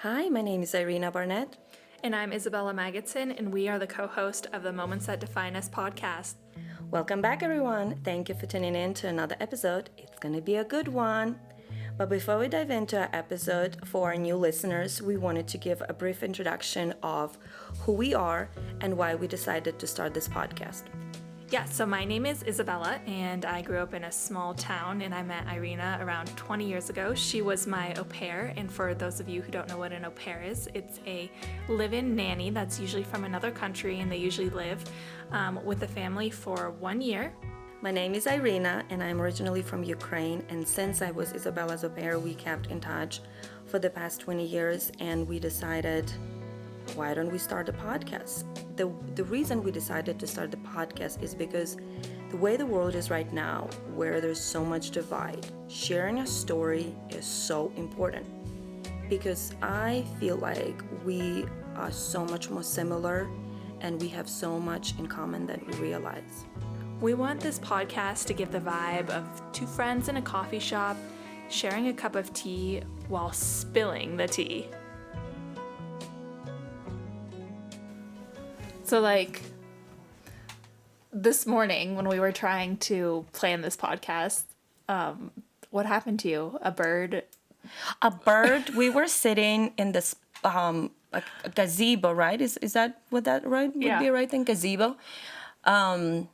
Hi, my name is Irina Barnett. And I'm Isabella Magidson, and we are the co host of the Moments That Define Us podcast. Welcome back, everyone. Thank you for tuning in to another episode. It's going to be a good one. But before we dive into our episode, for our new listeners, we wanted to give a brief introduction of who we are and why we decided to start this podcast. Yeah, so my name is Isabella, and I grew up in a small town, and I met Irina around 20 years ago. She was my au pair, and for those of you who don't know what an au pair is, it's a live-in nanny that's usually from another country, and they usually live with a family for 1 year. My name is Irina, and I'm originally from Ukraine, and since I was Isabella's au pair, we kept in touch for the past 20 years, and we decided, why don't we start a podcast? The reason we decided to start the podcast is because the way the world is right now, where there's so much divide, sharing a story is so important. Because I feel like we are so much more similar and we have so much in common than we realize. We want this podcast to give the vibe of two friends in a coffee shop sharing a cup of tea while spilling the tea. So, this morning when we were trying to plan this podcast, what happened to you? A bird? We were sitting in this a gazebo, right? Is that what that right would be a right thing? Gazebo. And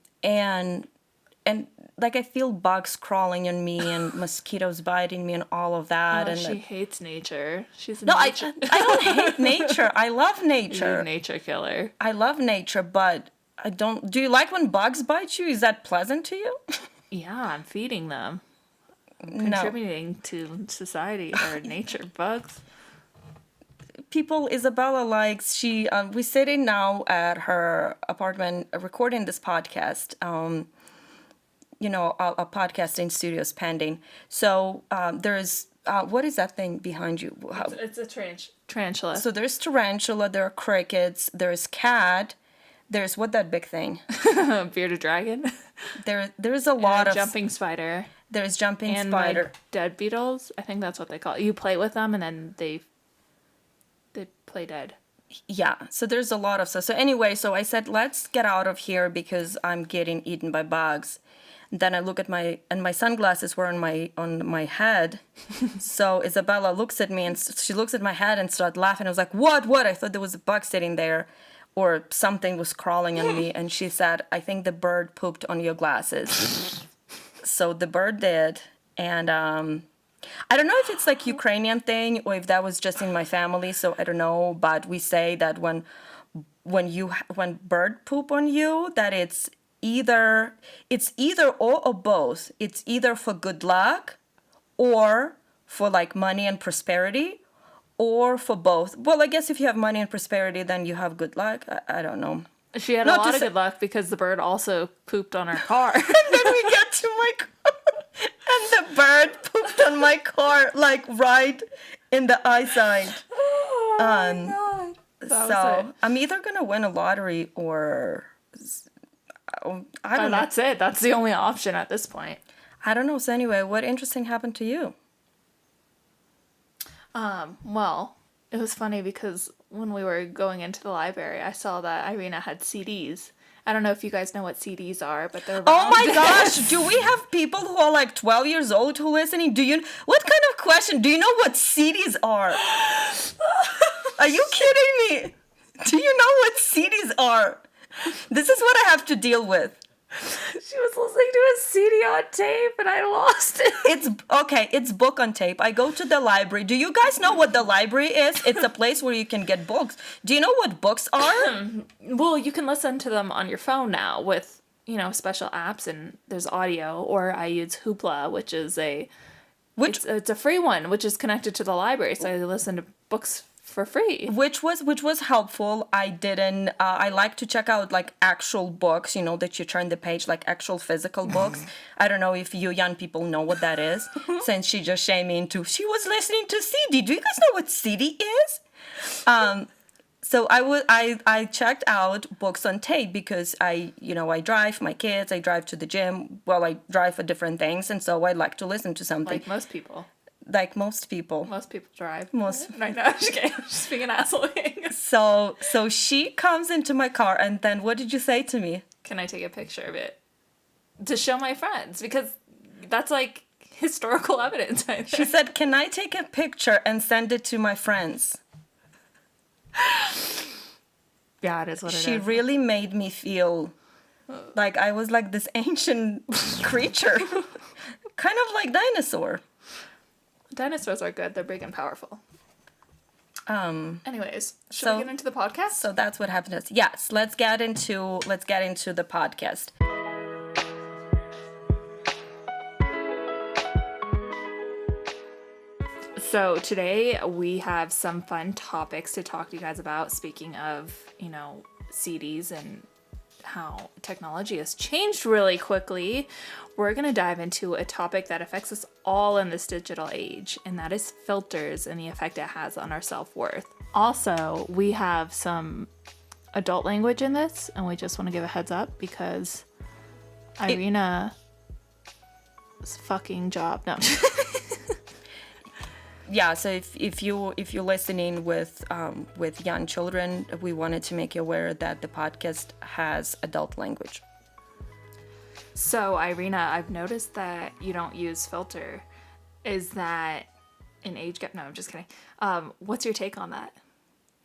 I feel bugs crawling on me and mosquitoes biting me and all of that. Oh, and she hates nature. She's a no, nature. I don't hate nature. I love nature. You're a nature killer. I love nature, but I don't. Do you like when bugs bite you? Is that pleasant to you? Yeah, I'm feeding them. I'm contributing to society or nature. Bugs. People, Isabella likes, we're sitting now at her apartment recording this podcast. Our podcasting studio's pending. So there's, what is that thing behind you? It's a tarantula. So there's tarantula, there are crickets, there's cat, there's what that big thing? Bearded dragon. There's a lot of jumping spider. There's jumping and spider. Like dead beetles. I think that's what they call it. You play with them and then they play dead. Yeah, so there's a lot of stuff. So anyway, so I said, let's get out of here because I'm getting eaten by bugs. Then I look at my sunglasses were on my head. So Isabella looks at me and she looks at my head and started laughing. I was like, what? I thought there was a bug sitting there or something was crawling on me. And she said, I think the bird pooped on your glasses. So the bird did. And I don't know if it's like Ukrainian thing or if that was just in my family. So I don't know. But we say that when bird poop on you, that it's either or both. It's either for good luck or for like money and prosperity or for both. Well, I guess if you have money and prosperity, then you have good luck. I don't know. She had a lot of good luck because the bird also pooped on her car. And then we get to my car and the bird pooped on my car, like right in the eyesight. Oh my God. So I'm either going to win a lottery or I don't know. That's it. That's the only option at this point. I don't know. So anyway, what interesting happened to you? Well, it was funny because when we were going into the library, I saw that Irina had CDs. I don't know if you guys know what CDs are, but they're Oh my gosh, do we have people who are like 12 years old who are listening? What kind of question? Do you know what CDs are? Are you kidding me? Do you know what CDs are? This is what I have to deal with. She was listening to a CD on tape and I lost it. It's book on tape. I go to the library. Do you guys know what the library is? It's a place where you can get books. Do you know what books are? Well, you can listen to them on your phone now with, special apps and there's audio, or I use Hoopla, which is it's a free one, which is connected to the library. So I listen to books for free, which was helpful. I like to check out like actual books, that you turn the page, like actual physical books. I don't know if you young people know what that is, since she just shamed me into she was listening to CD. Do you guys know what CD is? So I checked out books on tape because I drive my kids, I drive to the gym, I drive for different things, and so I like to listen to something. like most people. like most people. Most people drive. Most. Right now, I'm just kidding. I'm just being an asshole. So she comes into my car, and then what did you say to me? Can I take a picture of it to show my friends? Because that's like historical evidence. I think. She said, "Can I take a picture and send it to my friends?" Yeah, it is what it is. She really made me feel like I was like this ancient creature, kind of like dinosaur. Dinosaurs are good. They're big and powerful. Anyways, should we get into the podcast? So that's what happened to us. Yes, let's get into the podcast. So today we have some fun topics to talk to you guys about. Speaking of, CDs and how technology has changed really quickly, we're going to dive into a topic that affects us all in this digital age, and that is filters and the effect it has on our self-worth. Also, we have some adult language in this, and we just want to give a heads up because Irina's fucking job. No. Yeah, so if you're listening with young children, we wanted to make you aware that the podcast has adult language. So Irina, I've noticed that you don't use filter. Is that an age gap? No, I'm just kidding. What's your take on that?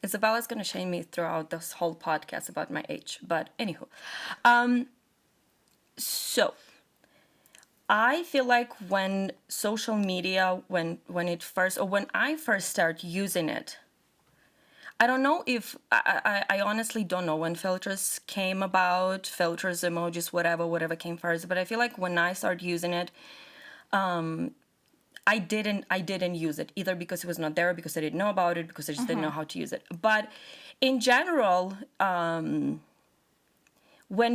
Isabella's gonna shame me throughout this whole podcast about my age, but anywho, so. I feel like when social media, when I first started using it, I don't know if, I honestly don't know when filters came about, filters, emojis, whatever came first, but I feel like when I started using it, I didn't use it, either because it was not there, because I didn't know about it, because I just didn't know how to use it. But in general, when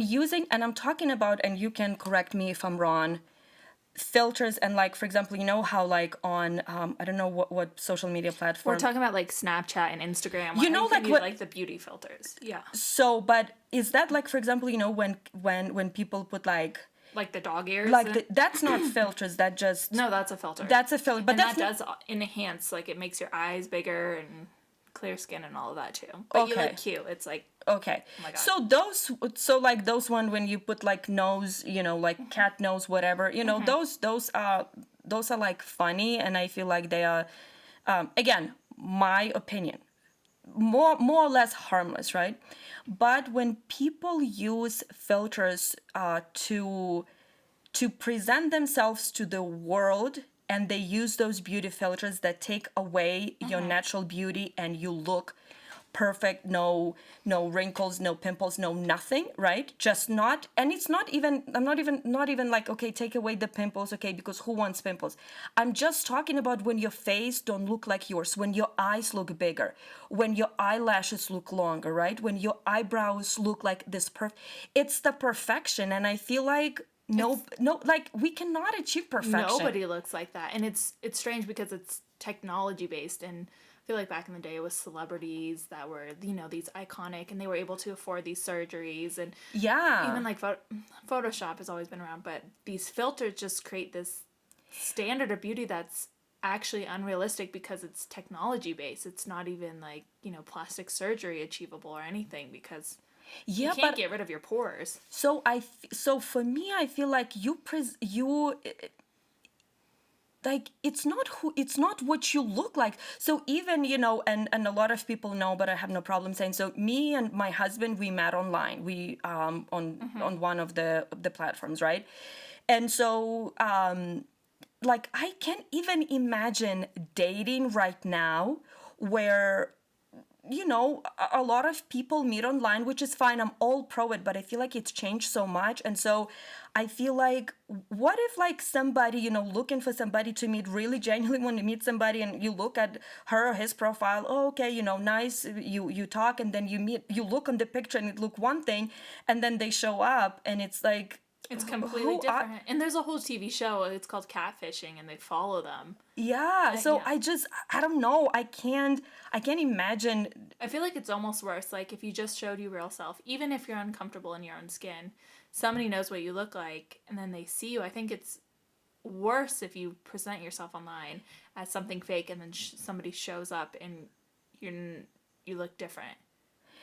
using, and I'm talking about, and you can correct me if I'm wrong, filters, and like, for example, how like on I don't know what social media platform we're talking about, like Snapchat and Instagram. Like the beauty filters. Yeah. So, but is that like, for example, when people put like the dog ears, that's not filters, that just no, that's a filter. That's a filter, but and that does enhance, like it makes your eyes bigger and clear skin and all of that too. But you look cute. It's like, okay. Oh my God. So those one when you put like nose, like cat nose, whatever, those are like funny, and I feel like they are, again, my opinion, more or less harmless, right? But when people use filters to present themselves to the world, and they use those beauty filters that take away your natural beauty, and you look perfect, no wrinkles, no pimples, no nothing, right? Just not, and it's not even, I'm not even like, okay, take away the pimples, okay, because who wants pimples? I'm just talking about when your face don't look like yours, when your eyes look bigger, when your eyelashes look longer, right? When your eyebrows look like this it's the perfection, and I feel like like we cannot achieve perfection. Nobody looks like that, and it's strange because it's technology based, and I feel like back in the day it was celebrities that were these iconic, and they were able to afford these surgeries, and even like Photoshop has always been around, but these filters just create this standard of beauty that's actually unrealistic because it's technology based. It's not even like plastic surgery achievable or anything, because you can't get rid of your pores. So for me, I feel like like it's not what you look like. So even and a lot of people know, but I have no problem saying so. Me and my husband, we met online. We on one of the platforms, right? And so like I can't even imagine dating right now where a lot of people meet online, which is fine. I'm all pro it, but I feel like it's changed so much. And so I feel like, what if like somebody, looking for somebody to meet, really genuinely want to meet somebody, and you look at her or his profile, oh, okay, nice, you talk, and then you look on the picture and it look one thing, and then they show up and it's like, it's completely different. And there's a whole TV show, it's called Catfishing, and they follow them. Yeah, so yeah. I don't know. I can't imagine. I feel like it's almost worse. Like if you just showed your real self, even if you're uncomfortable in your own skin, somebody knows what you look like, and then they see you. I think it's worse if you present yourself online as something fake and then somebody shows up and you look different.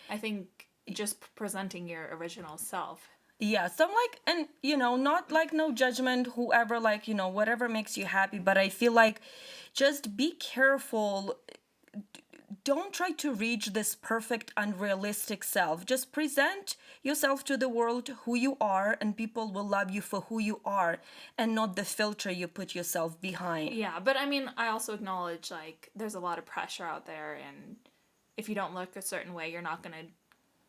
I think just presenting your original self. Yeah, so I'm like, and not like no judgment, whoever, like, whatever makes you happy, but I feel like just be careful. Don't try to reach this perfect, unrealistic self. Just present yourself to the world who you are, and people will love you for who you are and not the filter you put yourself behind. Yeah, but I mean, I also acknowledge, like, there's a lot of pressure out there, and if you don't look a certain way, you're not going to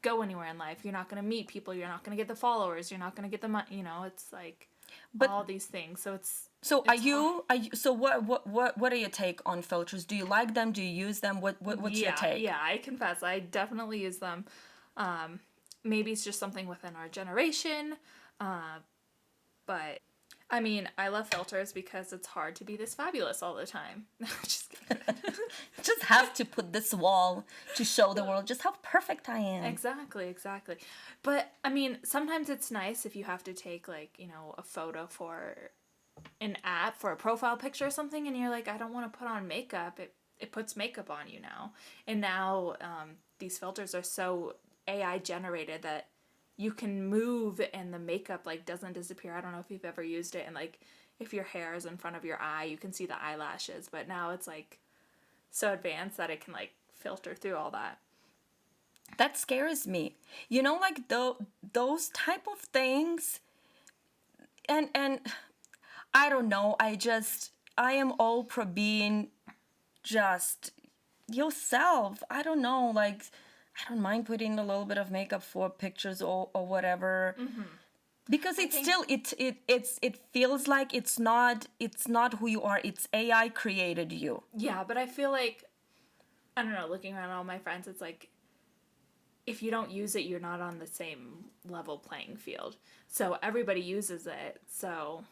go anywhere in life. You're not going to meet people. You're not going to get the followers. You're not going to get the money. It's like all these things. So it's So it's so what are your take on filters? Do you like them? Do you use them? What's your take? Yeah, I confess, I definitely use them. Maybe it's just something within our generation, but I mean, I love filters because it's hard to be this fabulous all the time. Just kidding. Just have to put this wall to show the world just how perfect I am. Exactly. But I mean, sometimes it's nice if you have to take, like, a photo for an app, for a profile picture or something, and you're like, I don't want to put on makeup. It puts makeup on you now. And now these filters are so AI generated that you can move and the makeup, like, doesn't disappear. I don't know if you've ever used it, and, like, if your hair is in front of your eye, you can see the eyelashes, but now it's, like, so advanced that it can, like, filter through all that. That scares me. Like those type of things, and I don't know. I am all pro being just yourself. I don't know. Like, I don't mind putting a little bit of makeup for pictures or whatever. Mm-hmm. Because it feels like it's not who you are. It's AI created you. Yeah, but I feel like, I don't know, looking around all my friends, it's like, if you don't use it, you're not on the same level playing field. So everybody uses it. So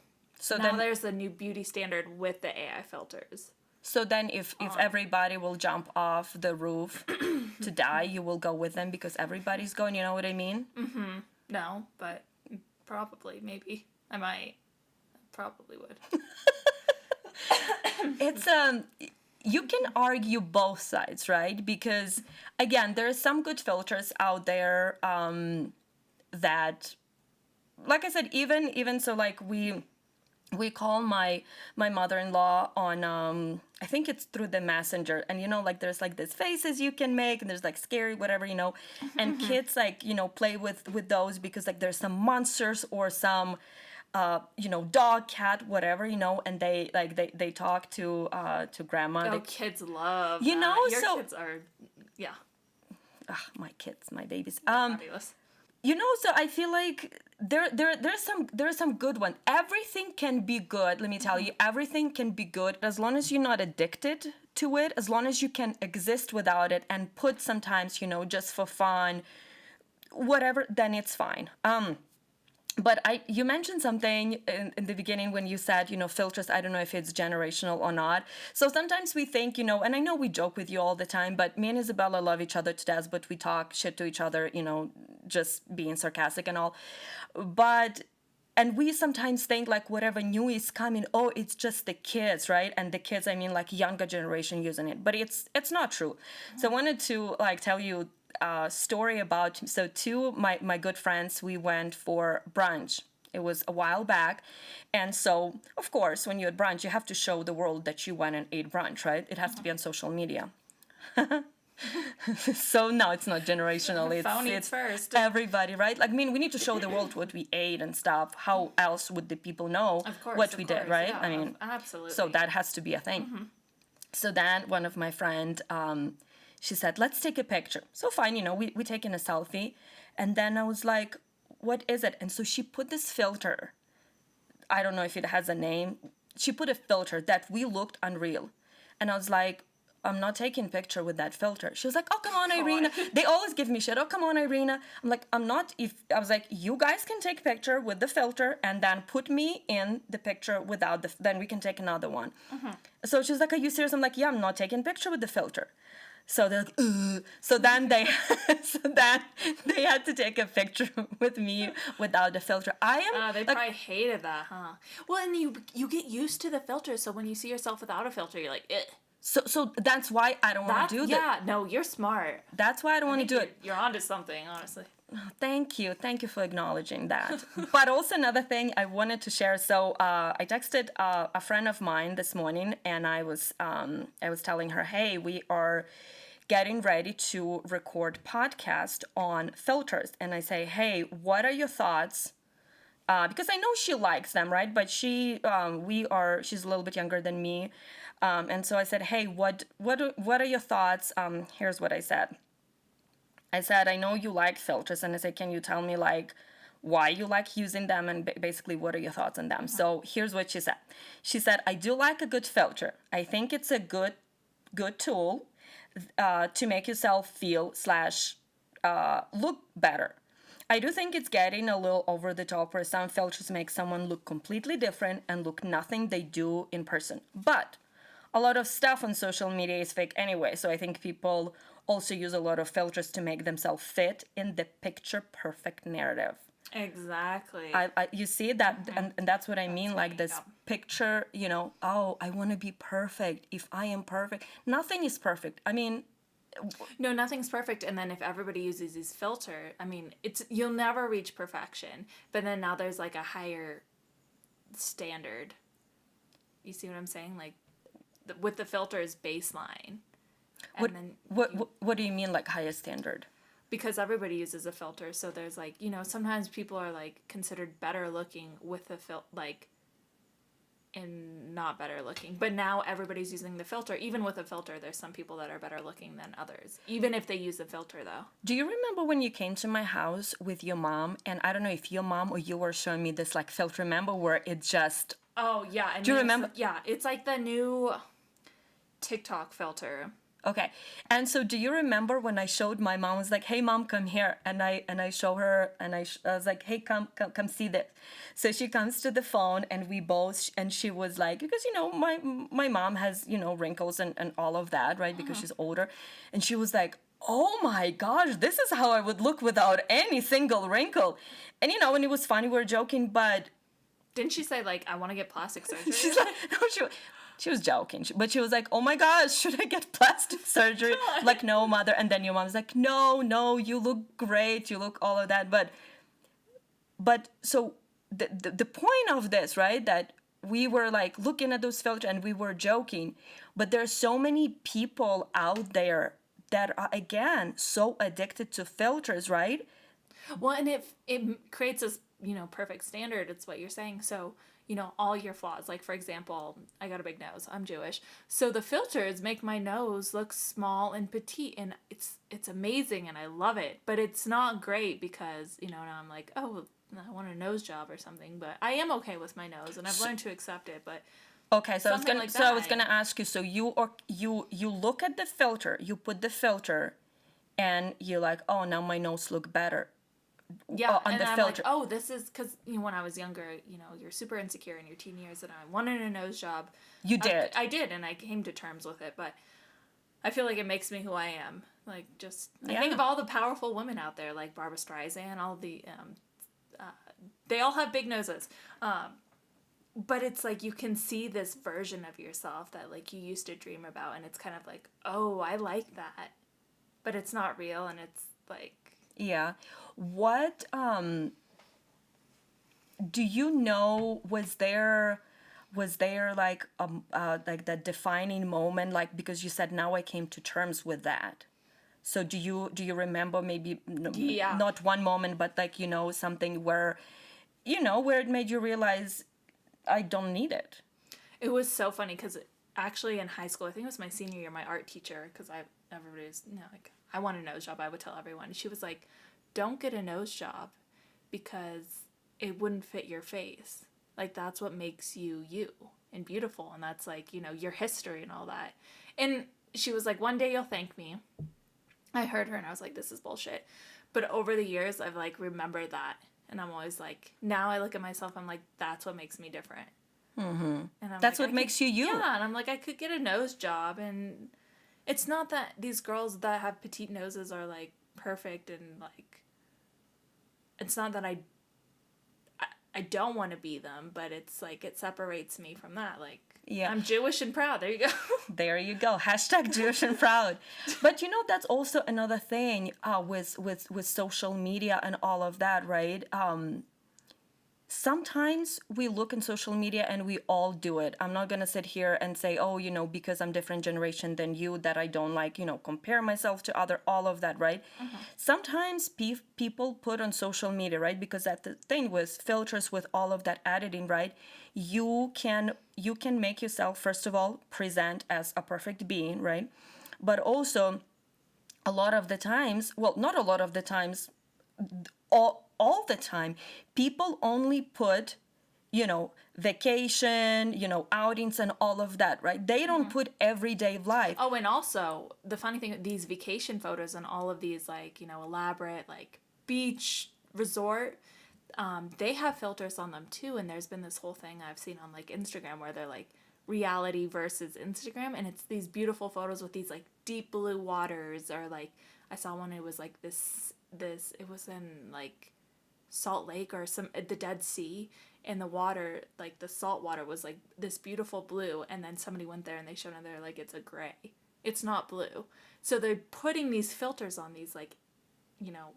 now then there's the new beauty standard with the AI filters. So then if everybody will jump off the roof to die, you will go with them because everybody's going, you know what I mean? Mm-hmm. No, but probably, maybe. I might. Probably would. It's you can argue both sides, right? Because again, there are some good filters out there that, like I said, even so, like we call my mother-in-law on I think it's through the messenger, and like there's like these faces you can make, and there's like scary whatever, and kids like play with those because like there's some monsters or some dog, cat, whatever, and they talk to grandma. Kids love that. Your kids are, yeah. My kids, my babies. Fabulous. So I feel like there's some good one. Everything can be good. Let me tell you, everything can be good as long as you're not addicted to it. As long as you can exist without it and put sometimes, just for fun, whatever. Then it's fine. But you mentioned something in the beginning when you said, filters, I don't know if it's generational or not. So sometimes we think, and I know we joke with you all the time, but me and Isabella love each other to death, but we talk shit to each other, just being sarcastic and all. And we sometimes think like whatever new is coming, oh, it's just the kids, right? And the kids, I mean like younger generation using it, but it's not true. Mm-hmm. So I wanted to like tell you story about, so two my good friends, we went for brunch. It was a while back, and so of course when you're at brunch you have to show the world that you went and ate brunch, right? It has to be on social media. So no, it's not generational. It's first. Everybody, right? Like, I mean, we need to show the world what we ate and stuff. How else would the people know what we did, right? Yeah, I mean, absolutely. So that has to be a thing. Mm-hmm. So then one of my friend, she said, let's take a picture. So fine, we taking a selfie. And then I was like, what is it? And so she put this filter. I don't know if it has a name. She put a filter that we looked unreal. And I was like, I'm not taking picture with that filter. She was like, oh, come on, Irina. They always give me shit. Oh, come on, Irina. I'm like, I'm not. I was like, you guys can take picture with the filter and then put me in the picture without then we can take another one. Mm-hmm. So she's like, are you serious? I'm like, yeah, I'm not taking picture with the filter. So they're like, ugh. So then they, so then they had to take a picture with me without the filter. I am They like, probably hated that, huh? Well, and you get used to the filter, so when you see yourself without a filter, you're like, eh. so that's why I don't want to do that. Yeah, no, you're smart. That's why I don't want to do it. You're onto something, honestly. Thank you. Thank you for acknowledging that. But also another thing I wanted to share. So I texted a friend of mine this morning, and I was telling her, hey, we are getting ready to record podcast on filters, and I say, hey, what are your thoughts? Because I know she likes them, right? But she's a little bit younger than me, and so I said, hey, what are your thoughts? Here's what I said. I said, I know you like filters, and I said, can you tell me like why you like using them, and basically what are your thoughts on them? So here's what she said. She said, I do like a good filter. I think it's a good tool to make yourself feel / look better. I do think it's getting a little over the top where some filters make someone look completely different and look nothing they do in person. But a lot of stuff on social media is fake anyway, so I think people also use a lot of filters to make themselves fit in the picture perfect narrative. Exactly. You see that, and that's what I mean, like this picture, oh, I want to be perfect. If I am perfect, nothing is perfect. I mean, no, nothing's perfect. And then if everybody uses this filter, I mean, you'll never reach perfection. But then now there's like a higher standard. You see what I'm saying? Like with the filters baseline. And what do you mean, like higher standard? Because everybody uses a filter, so there's like, sometimes people are like considered better looking with the and not better looking. But now everybody's using the filter. Even with a filter, there's some people that are better looking than others, even if they use the filter though. Do you remember when you came to my house with your mom? And I don't know if your mom or you were showing me this like filter, remember, where it just... Oh, yeah. And do you remember? Yeah, it's like the new TikTok filter. Okay. And so do you remember when I showed my mom, I was like, hey mom, come here. And I show her, and I was like, hey, come see this. So she comes to the phone, and we both, and she was like, because, my mom has, wrinkles and all of that, right? Because she's older. And she was like, oh my gosh, this is how I would look without any single wrinkle. And, and it was funny, we were joking, but... Didn't she say, like, I want to get plastic surgery? She's like, no, she was joking, but she was like, oh my gosh, should I get plastic surgery? Like, no, mother. And then your mom's like, no, you look great, you look all of that. But so the point of this, right, that we were like looking at those filters and we were joking, but there's so many people out there that are, again, so addicted to filters, right? Well, and it creates this, perfect standard. It's what you're saying. So, all your flaws. Like, for example, I got a big nose. I'm Jewish. So the filters make my nose look small and petite, and it's amazing, and I love it. But it's not great because, now I'm like, oh, I want a nose job or something. But I am okay with my nose, and I've learned to accept it. But okay, so I was gonna ask you. So you look at the filter, you put the filter, and you're like, oh, now my nose look better. Yeah, on and the I'm filter. like, oh, this is because when I was younger, you're super insecure in your teen years, and I wanted a nose job. You did. I did, and I came to terms with it, but I feel like it makes me who I am. Like, I think of all the powerful women out there, like Barbara Streisand, all the, they all have big noses. But it's like you can see this version of yourself that like you used to dream about, and it's kind of like, oh, I like that, but it's not real, and it's like. Yeah. What do you know, was there like that defining moment, like, because you said now I came to terms with that. So do you remember maybe not one moment, but like, something where where it made you realize I don't need it? It was so funny because actually in high school, I think it was my senior year, my art teacher, because everybody's like, I want a nose job, I would tell everyone. She was like, don't get a nose job because it wouldn't fit your face. Like, that's what makes you and beautiful. And that's like, your history and all that. And she was like, one day you'll thank me. I heard her and I was like, this is bullshit. But over the years, I've like remembered that. And I'm always like, now I look at myself, I'm like, that's what makes me different. Mm-hmm. And that's like, what makes you. Yeah. And I'm like, I could get a nose job and It's not that these girls that have petite noses are like perfect and like it's not that I don't want to be them, but it's like it separates me from that. Like, Yeah. I'm Jewish and proud. There you go. There you go. Hashtag Jewish and proud. But you know, that's also another thing with social media and all of that, right? Sometimes we look in social media and we all do it. I'm not going to sit here and say, oh, you know, because I'm different generation than you, that I don't like, you know, compare myself to other, all of that, right? Sometimes people put on social media, right? Because that the thing with filters, with all of that editing, right? You can make yourself, first of all, present as a perfect being, right? But also, a lot of the times, well, not a lot of the times, all the time, people only put, you know, vacation, you know, outings and all of that, right? They don't put everyday life. Oh, and also the funny thing, these vacation photos and all of these like, you know, elaborate like beach resort, they have filters on them too. And there's been this whole thing I've seen on like Instagram where they're like reality versus Instagram, and it's these beautiful photos with these like deep blue waters, or like I saw one, it was like this it was in like Salt Lake or the Dead Sea, and the water, like the salt water was like this beautiful blue, and then somebody went there and they showed it, they're like, it's a gray, it's not blue. So they're putting these filters on these like, you know,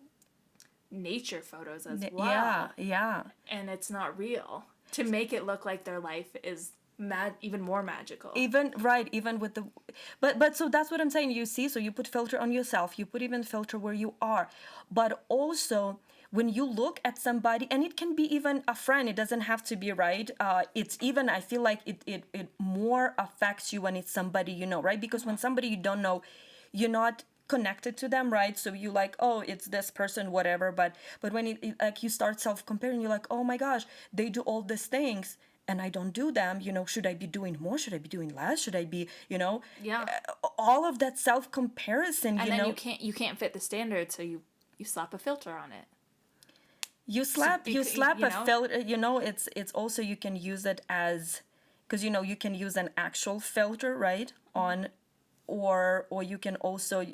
nature photos as well. Yeah. And it's not real, to make it look like their life is even more magical. Even with the, but so that's what I'm saying. You see, so you put filter on yourself, you put even filter where you are, but also when you look at somebody, and it can be even a friend, it doesn't have to be, right? It's even, I feel like it more affects you when it's somebody you know, right? Because when somebody you don't know, you're not connected to them, right? So you like, oh, it's this person, whatever. But when it like you start self-comparing, you're like, oh my gosh, they do all these things and I don't do them, you know, should I be doing more? Should I be doing less? Should I be, you know, Yeah. All of that self-comparison, And you then know. you can't fit the standard, so you slap a filter on it. You slap you a know? filter, you know, it's also, you can use it as, because, you know, you can use an actual filter, right? On, or you can also,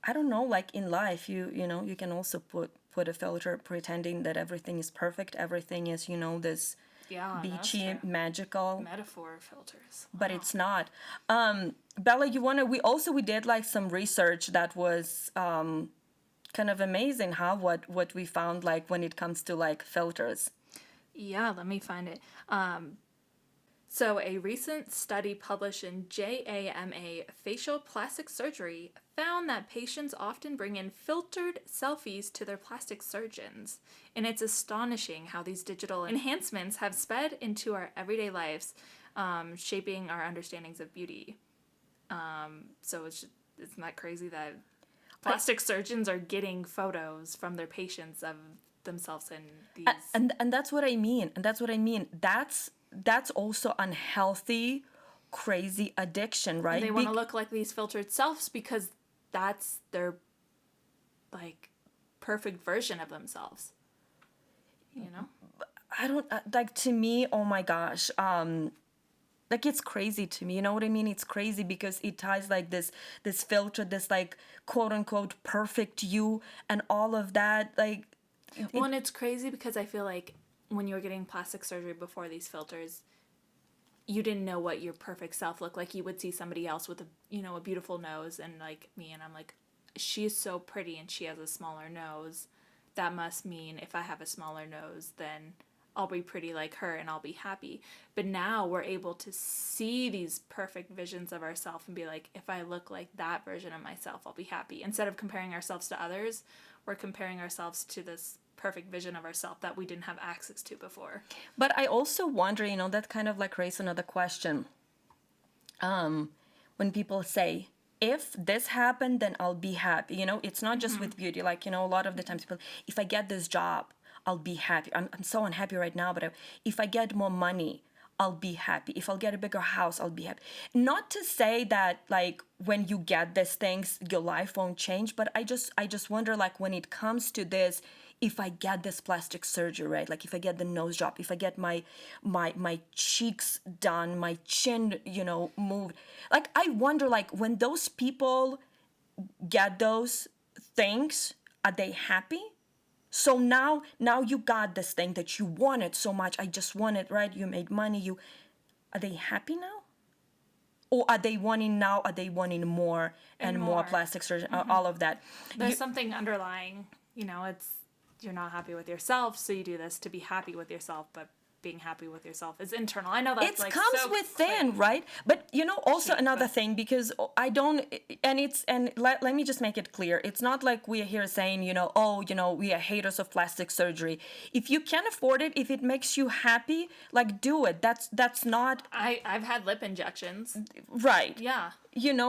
I don't know, like in life, you know, you can also put a filter pretending that everything is perfect, everything is, you know, this Yeah, that's beachy, true. magical, Metaphor filters. but Wow. it's not. Bella, we did like some research that was kind of amazing, huh? What we found, like when it comes to like filters. Yeah, let me find it. So, a recent study published in JAMA Facial Plastic Surgery found that patients often bring in filtered selfies to their plastic surgeons. And it's astonishing how these digital enhancements have sped into our everyday lives, shaping our understandings of beauty. So, isn't that crazy that plastic surgeons are getting photos from their patients of themselves in these. And that's what I mean. That's also unhealthy, crazy addiction, right? They want to look like these filtered selves because that's their like perfect version of themselves. You know? I don't like, to me, oh my gosh, like it's crazy to me, you know what I mean? It's crazy because it ties like this filter, this like quote unquote perfect you and all of that, like. Well, and it's crazy because I feel like when you were getting plastic surgery before these filters, you didn't know what your perfect self looked like. You would see somebody else with a beautiful nose, and like me, and I'm like, she's so pretty and she has a smaller nose. That must mean if I have a smaller nose, then I'll be pretty like her and I'll be happy. But now we're able to see these perfect visions of ourselves and be like, if I look like that version of myself, I'll be happy. Instead of comparing ourselves to others, we're comparing ourselves to this perfect vision of ourselves that we didn't have access to before. But I also wonder, you know, that kind of like raises another question. When people say, if this happened, then I'll be happy. You know, it's not just with beauty. Like, you know, a lot of the times people, if I get this job, I'll be happy. I'm so unhappy right now, but if I get more money, I'll be happy. If I'll get a bigger house, I'll be happy. Not to say that like when you get these things, your life won't change, but I just wonder, like when it comes to this, if I get this plastic surgery, right? Like if I get the nose job, if I get my cheeks done, my chin, moved. Like I wonder, like when those people get those things, are they happy? So now you got this thing that you wanted so much. I just want it, right? You made money. Are they happy now? Or are they wanting now? Are they wanting more and more plastic surgery? All of that. There's something underlying, it's you're not happy with yourself, so you do this to be happy with yourself, but being happy with yourself is internal. I know that's It like comes so within, quick. right? But also Cheap, another but- thing, because I don't, and let me just make it clear. It's not like we are here saying, we are haters of plastic surgery. If you can afford it, if it makes you happy, like do it. That's not I've had lip injections. right. Yeah.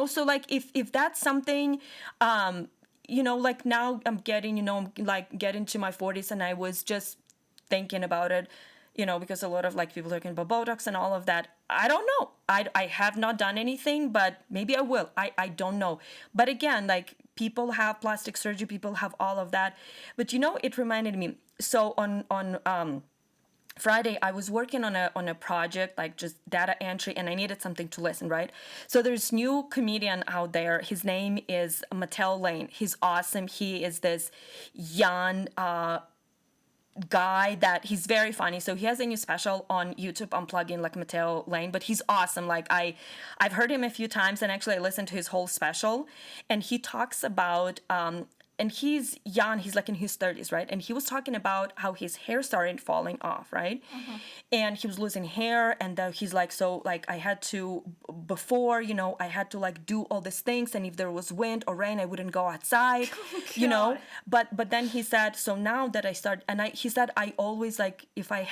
So like if that's something, like now I'm getting, like getting to my 40s, and I was just thinking about it, because a lot of like people talking about Botox and all of that. I don't know. I have not done anything, but maybe I will. I don't know. But again, like people have plastic surgery, people have all of that. But it reminded me. So on Friday, I was working on a project, like just data entry, and I needed something to listen, right? So there's new comedian out there. His name is Mattel Lane. He's awesome. He is this young guy that he's very funny. So he has a new special on YouTube. I'm plugging like Mateo Lane, but he's awesome. Like I've heard him a few times, and actually I listened to his whole special, and he talks about and he's young, he's like in his 30s, right? And he was talking about how his hair started falling off, right? And he was losing hair, and he's like, so like I had to, before, I had to like do all these things, and if there was wind or rain, I wouldn't go outside, but then he said, so now that I start, and he said, I always like, if I'm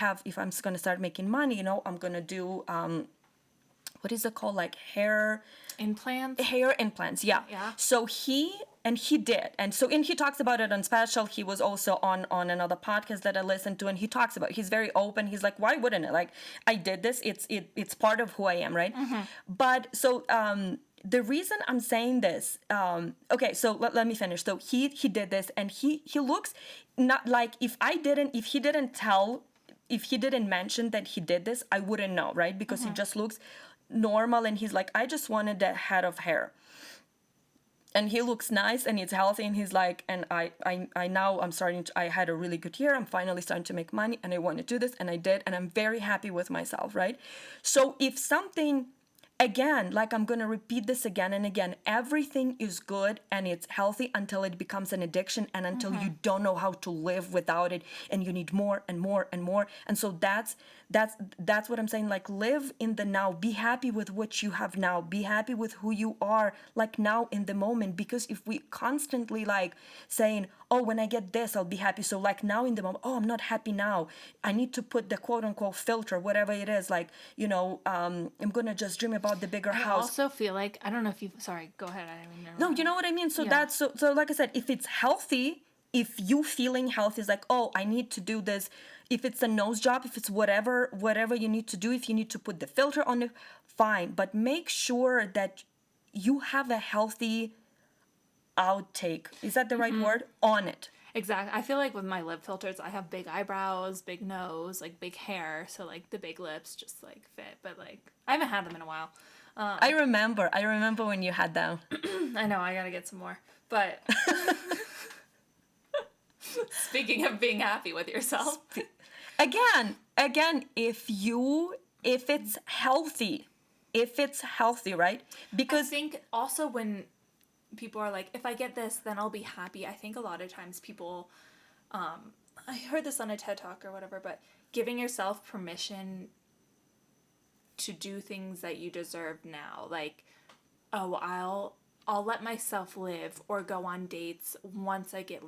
gonna start making money, I'm gonna do what is it called, like hair implants, yeah. So he did, and he talks about it on special. He was also on another podcast that I listened to, and he talks about, he's very open. He's like, why wouldn't it, like I did this, it's part of who I am, right? But so the reason I'm saying this, okay, so let me finish. So he did this, and he looks not like, if he didn't mention that he did this, I wouldn't know, right? Because he just looks normal, and he's like, I just wanted a head of hair, and he looks nice and it's healthy, and he's like, and I now I had a really good year, I'm finally starting to make money, and I want to do this, and I did, and I'm very happy with myself, right? So if something, again, like I'm going to repeat this again and again, everything is good and it's healthy until it becomes an addiction, and until you don't know how to live without it, and you need more and more and more. And so that's what I'm saying, like live in the now, be happy with what you have now, be happy with who you are, like now in the moment. Because if we constantly like saying, oh, when I get this I'll be happy, so like now in the moment, oh, I'm not happy now, I need to put the quote unquote filter, whatever it is, like I'm gonna just dream about the bigger I house. also feel like, I don't know if you, sorry, go ahead. I didn't mean to No, you know what I mean? So Yeah. that's so like I said, if it's healthy, if you feeling healthy is like, oh, I need to do this. If it's a nose job, if it's whatever you need to do, if you need to put the filter on it, fine. But make sure that you have a healthy outtake. Is that the right word? On it. Exactly. I feel like with my lip filters, I have big eyebrows, big nose, like big hair, so like the big lips just like fit. But like I haven't had them in a while. I remember when you had them. I know, I gotta get some more. But speaking of being happy with yourself, Again, if it's healthy, right? I Because think also when people are like, if I get this, then I'll be happy. I think a lot of times people, I heard this on a TED Talk or whatever, but giving yourself permission to do things that you deserve now, like, oh, I'll let myself live or go on dates once I get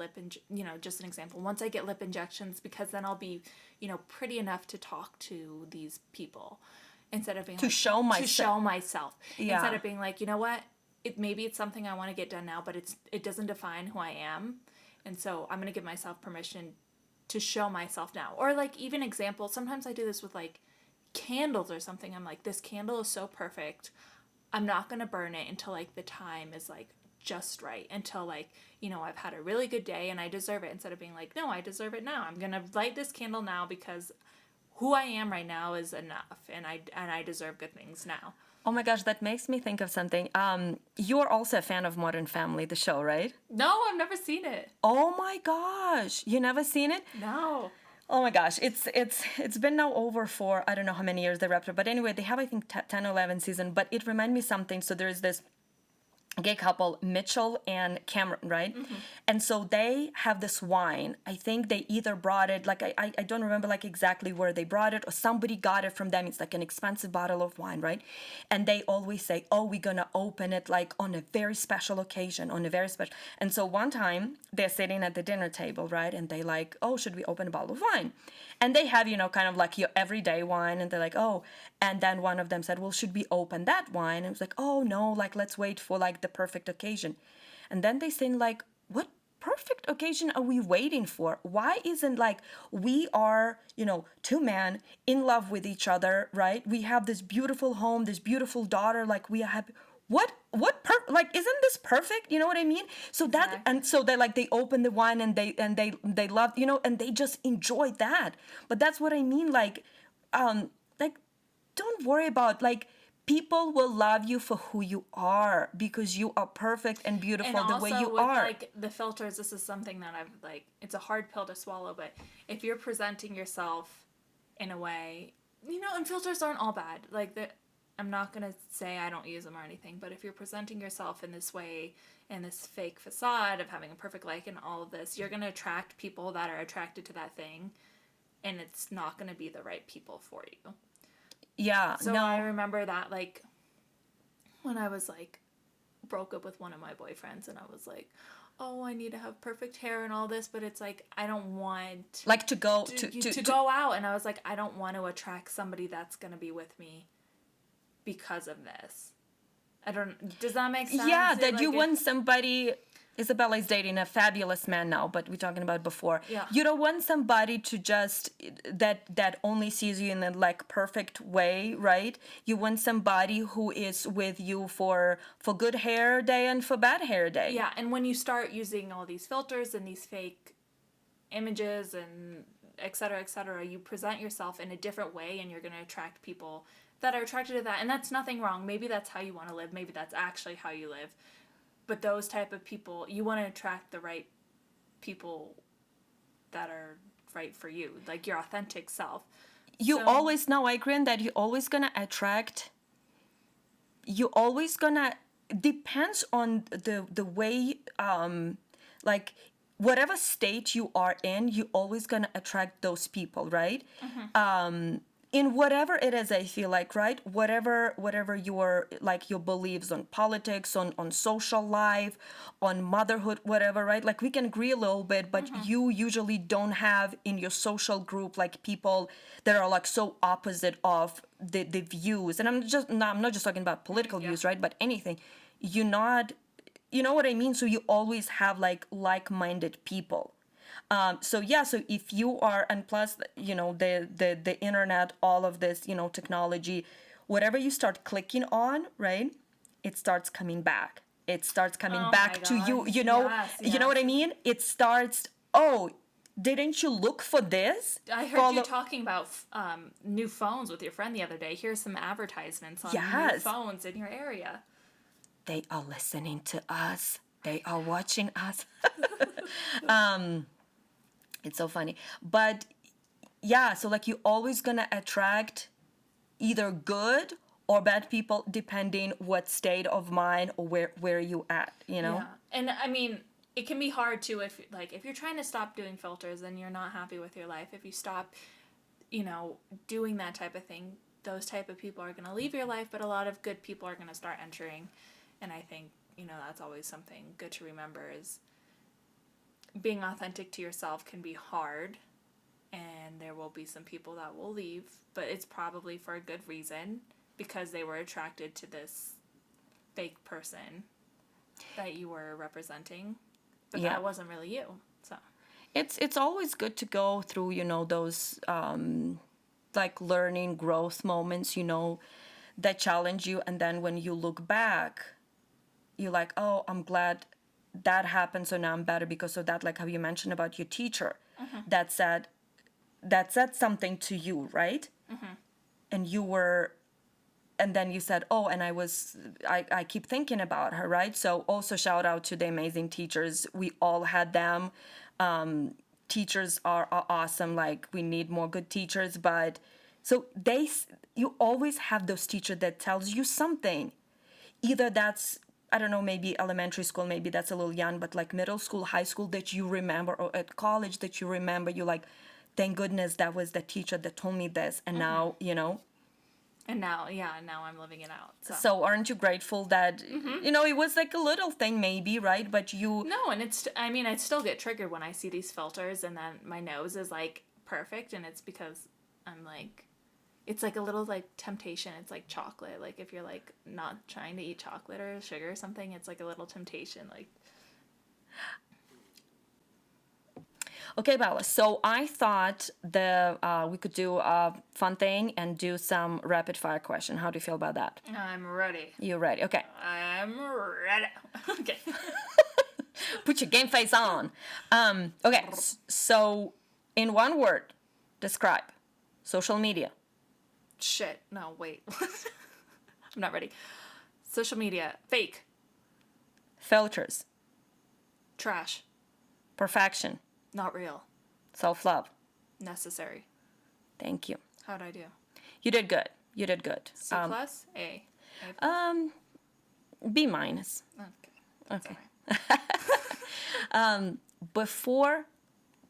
just an example, once I get lip injections, because then I'll be, pretty enough to talk to these people, instead of being To show myself. Yeah. Instead of being like, you know what, maybe it's something I want to get done now, but it doesn't define who I am, and so I'm gonna give myself permission to show myself now. Or like, even examples, sometimes I do this with like candles or something. I'm like, this candle is so perfect, I'm not gonna burn it until like the time is like just right until like, I've had a really good day and I deserve it, instead of being like, no, I deserve it now. I'm going to light this candle now because who I am right now is enough, and I deserve good things now. Oh my gosh, that makes me think of something. You're also a fan of Modern Family, the show, right? No, I've never seen it. Oh my gosh, you never seen it? No. Oh my gosh, it's been now over for I don't know how many years they wrapped up, but anyway, they have I think 10 or 11 season. But it reminded me something. So there is this gay couple, Mitchell and Cameron, right? And so they have this wine. I think they either brought it, like I don't remember like exactly where they brought it, or somebody got it from them. It's like an expensive bottle of wine, right? And they always say, oh, we're gonna open it like on a very special occasion, on a very special. And so one time they're sitting at the dinner table, right? And they like, oh, should we open a bottle of wine? And they have, kind of like your everyday wine. And they're like, oh. And then one of them said, well, should we open that wine? And it was like, oh, no, like, let's wait for like the perfect occasion. And then they said, like, what perfect occasion are we waiting for? Why isn't like we are, two men in love with each other, right? We have this beautiful home, this beautiful daughter, like we are happy. Like isn't this perfect? You know what I mean? So that and so they open the wine and they love, and they just enjoy that. But that's what I mean, like don't worry about like people will love you for who you are because you are perfect and beautiful and the way you with, are. like the filters, this is something that I've like, it's a hard pill to swallow, but if you're presenting yourself in a way, and filters aren't all bad. Like I'm not gonna say I don't use them or anything, but if you're presenting yourself in this way, in this fake facade of having a perfect life and all of this, you're gonna attract people that are attracted to that thing, and it's not gonna be the right people for you. Yeah. So no. I remember that, like, when I was, like, broke up with one of my boyfriends, and I was like, oh, I need to have perfect hair and all this, but it's like, I don't want... Like to go... To go out, and I was like, I don't want to attract somebody that's going to be with me because of this. Does that make sense? Yeah, that you want somebody... Isabella is dating a fabulous man now, but we're talking about before. Yeah. You don't want somebody to just that only sees you in a like perfect way, right? You want somebody who is with you for good hair day and for bad hair day. Yeah, and when you start using all these filters and these fake images and et cetera, you present yourself in a different way, and you're going to attract people that are attracted to that. And that's nothing wrong. Maybe that's how you want to live. Maybe that's actually how you live. But those type of people, you want to attract the right people that are right for you, like your authentic self. Always, now I agree on that, you're always going to attract, depends on the way, like whatever state you are in, you're always going to attract those people, right? Mm-hmm. In whatever it is, I feel like, right? Whatever your like your beliefs on politics, on social life, on motherhood, whatever, right? Like we can agree a little bit, but you usually don't have in your social group like people that are like so opposite of the views. And I'm not just talking about political views, right? But anything. You know what I mean? So you always have like-minded people. So if you are, and plus, the internet, all of this, technology, whatever you start clicking on, right, it starts coming back. It starts coming back to you, you know what I mean? It starts, oh, didn't you look for this? I heard you talking about new phones with your friend the other day. Here's some advertisements on new phones in your area. They are listening to us. They are watching us. It's so funny. But yeah, so like you're always gonna attract either good or bad people depending what state of mind or where you at, Yeah. And I mean, it can be hard too if you're trying to stop doing filters and you're not happy with your life. If you stop, doing that type of thing, those type of people are gonna leave your life, but a lot of good people are gonna start entering. And I think, that's always something good to remember is being authentic to yourself can be hard, and there will be some people that will leave, but it's probably for a good reason because they were attracted to this fake person that you were representing, but that wasn't really you. So it's always good to go through those like learning growth moments that challenge you, and then when you look back you're like, oh, I'm glad that happened, so now I'm better because of that. Like how you mentioned about your teacher, that said something to you, right? And you were, and then you said, oh, and I keep thinking about her, right? So also shout out to the amazing teachers. We all had them. Teachers are awesome. Like we need more good teachers, but so you always have those teachers that tells you something. Either that's, I don't know, maybe elementary school, maybe that's a little young, but like middle school, high school that you remember, or at college that you remember, you like, thank goodness that was the teacher that told me this, and now And now, yeah, now I'm living it out. So aren't you grateful that it was like a little thing maybe, right? But you No, and I still get triggered when I see these filters and then my nose is like perfect, and it's because I'm like, it's like a little like temptation. It's like chocolate. Like if you're like not trying to eat chocolate or sugar or something, it's like a little temptation. Like, Okay, Bella. So I thought we could do a fun thing and do some rapid fire question. How do you feel about that? I'm ready. You ready? Okay. I'm ready. Okay. Put your game face on. Okay. So in one word, describe social media. Shit. No, wait. I'm not ready. Social media. Fake. Filters. Trash. Perfection. Not real. Self-love. Necessary. Thank you. How'd I do? You did good. You did good. C plus? A. A+? B minus. Okay. Okay. Sorry.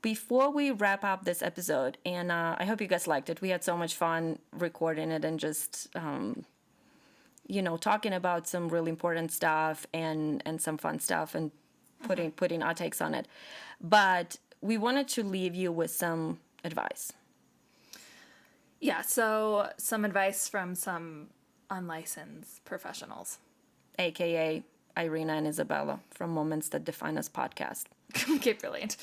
Before we wrap up this episode, and I hope you guys liked it. We had so much fun recording it and just talking about some really important stuff and some fun stuff and putting our takes on it. But we wanted to leave you with some advice. Yeah, so some advice from some unlicensed professionals. AKA Irina and Isabella from Moments That Define Us podcast. Okay, brilliant.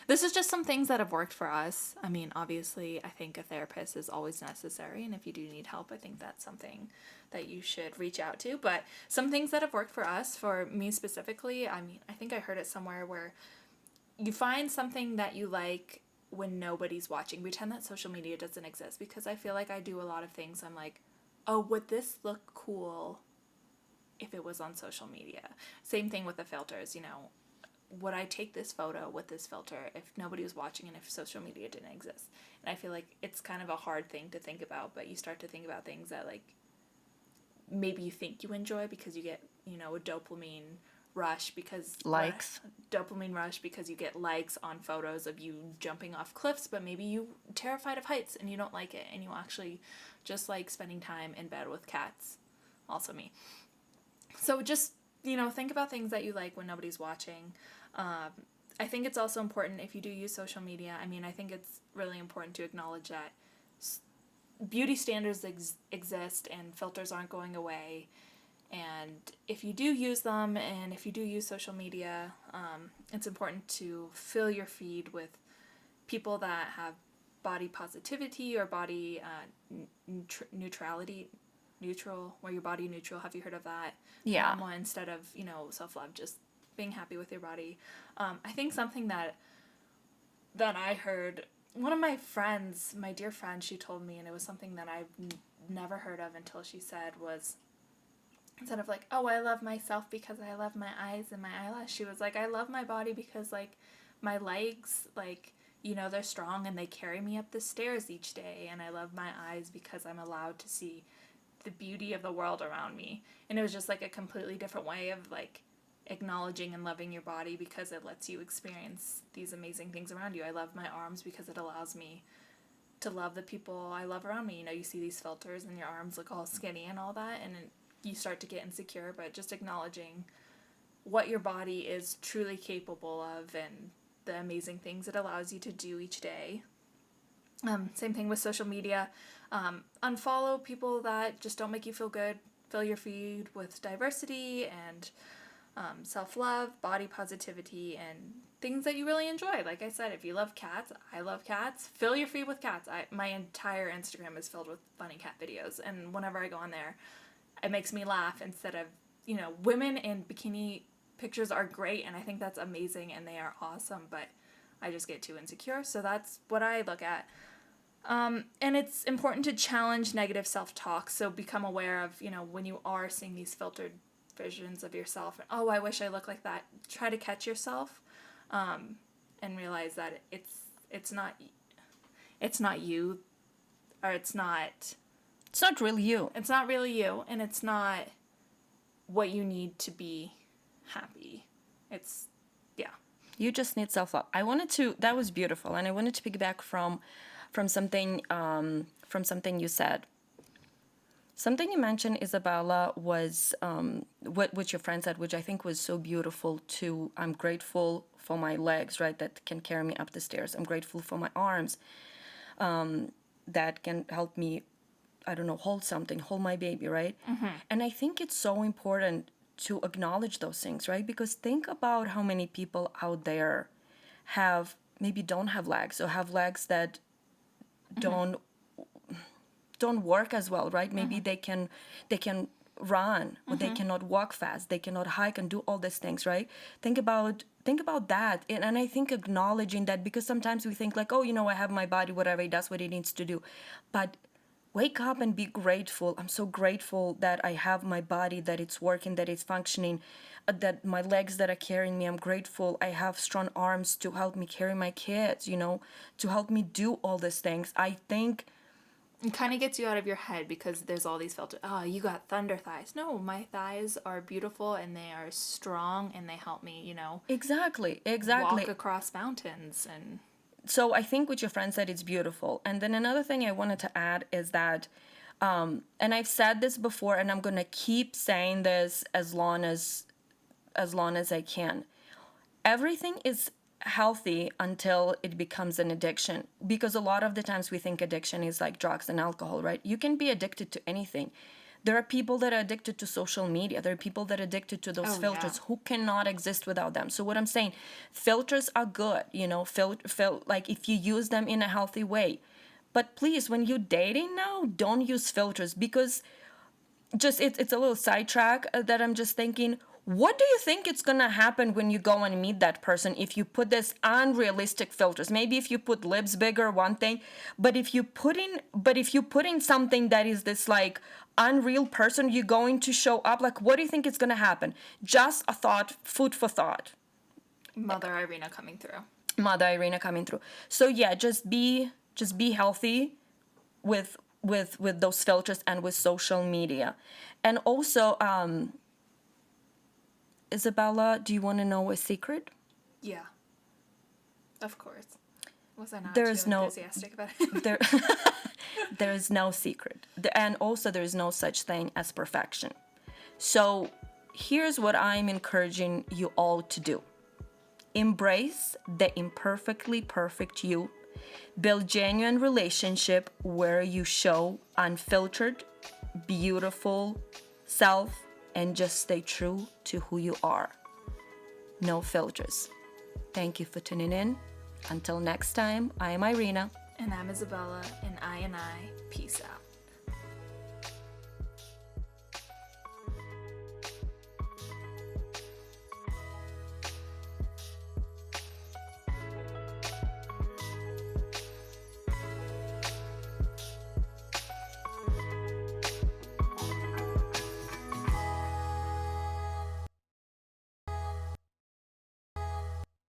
This is just some things that have worked for us. I mean, obviously, I think a therapist is always necessary, and if you do need help, I think that's something that you should reach out to. But some things that have worked for us, for me specifically, I mean, I think I heard it somewhere where you find something that you like when nobody's watching. Pretend that social media doesn't exist, because I feel like I do a lot of things. I'm like, oh, would this look cool if it was on social media? Same thing with the filters, would I take this photo with this filter if nobody was watching and if social media didn't exist? And I feel like it's kind of a hard thing to think about, but you start to think about things that like maybe you think you enjoy because you get, a dopamine rush because dopamine rush because you get likes on photos of you jumping off cliffs, but maybe you terrified of heights and you don't like it, and you actually just like spending time in bed with cats. Also me. So just think about things that you like when nobody's watching. I think it's also important if you do use social media. I mean, I think it's really important to acknowledge that beauty standards exist and filters aren't going away. And if you do use them, and if you do use social media, it's important to fill your feed with people that have body positivity or body neutral, where your body neutral. Have you heard of that? Yeah. Instead of, self-love, just being happy with your body. I think something that I heard, one of my friends, my dear friend, she told me, and it was something that I've never heard of until she said, was instead of like, oh, I love myself because I love my eyes and my eyelash, she was like, I love my body because like my legs, like, they're strong and they carry me up the stairs each day, and I love my eyes because I'm allowed to see the beauty of the world around me. And it was just like a completely different way of like acknowledging and loving your body because it lets you experience these amazing things around you. I love my arms because it allows me to love the people I love around me. You see these filters and your arms look all skinny and all that, and you start to get insecure, but just acknowledging what your body is truly capable of and the amazing things it allows you to do each day. Same thing with social media. Unfollow people that just don't make you feel good. Fill your feed with diversity and self-love, body positivity, and things that you really enjoy. Like I said, if you love cats, I love cats. Fill your feed with cats. My entire Instagram is filled with funny cat videos, and whenever I go on there, it makes me laugh instead of women in bikini pictures are great, and I think that's amazing, and they are awesome, but I just get too insecure, so that's what I look at. And it's important to challenge negative self-talk, so become aware of, when you are seeing these filtered visions of yourself, and, oh, I wish I looked like that. Try to catch yourself, and realize that it's not you, or it's not really you. It's not really you, and it's not what you need to be happy. It's, yeah. You just need self-love. That was beautiful, and I wanted to piggyback from something you said. Something you mentioned, Isabella, was what your friend said, which I think was so beautiful too. I'm grateful for my legs, right, that can carry me up the stairs. I'm grateful for my arms that can help me, I don't know, hold my baby, right? Mm-hmm. And I think it's so important to acknowledge those things, right? Because think about how many people out there don't have legs, or have legs that don't work as well, right? Maybe they can run, or they cannot walk fast, they cannot hike and do all these things, right? Think about that. And I think acknowledging that, because sometimes we think like, oh, I have my body, whatever, it does what it needs to do. But wake up and be grateful. I'm so grateful that I have my body, that it's working, that it's functioning, that my legs that are carrying me. I'm grateful I have strong arms to help me carry my kids, to help me do all these things. I think it kind of gets you out of your head, because there's all these filters. Oh, you got thunder thighs. No, my thighs are beautiful, and they are strong, and they help me, Exactly. walk across mountains. And so I think what your friend said is beautiful. And then another thing I wanted to add is that, and I've said this before, and I'm going to keep saying this as long as I can. Everything is healthy until it becomes an addiction, because a lot of the times we think addiction is like drugs and alcohol, right? You can be addicted to anything. There are people that are addicted to social media. There are people that are addicted to those filters who cannot exist without them. So what I'm saying, filters are good, like if you use them in a healthy way. But please, when you're dating now, don't use filters, because it's a little sidetrack that I'm just thinking, what do you think it's gonna happen when you go and meet that person if you put this unrealistic filters? Maybe if you put lips bigger, one thing, but if you put in something that is this like unreal person you're going to show up, like, what do you think is gonna happen? Just a thought, food for thought. Mother Irina coming through. So yeah, just be healthy with those filters and with social media. And also, Isabella, do you want to know a secret? Yeah. Of course. Was I not There's too enthusiastic about it? There is no secret. And also there is no such thing as perfection. So here's what I'm encouraging you all to do. Embrace the imperfectly perfect you. Build genuine relationship where you show unfiltered, beautiful self, and just stay true to who you are. No filters. Thank you for tuning in. Until next time, I am Irina. And I'm Isabella, and I, peace out.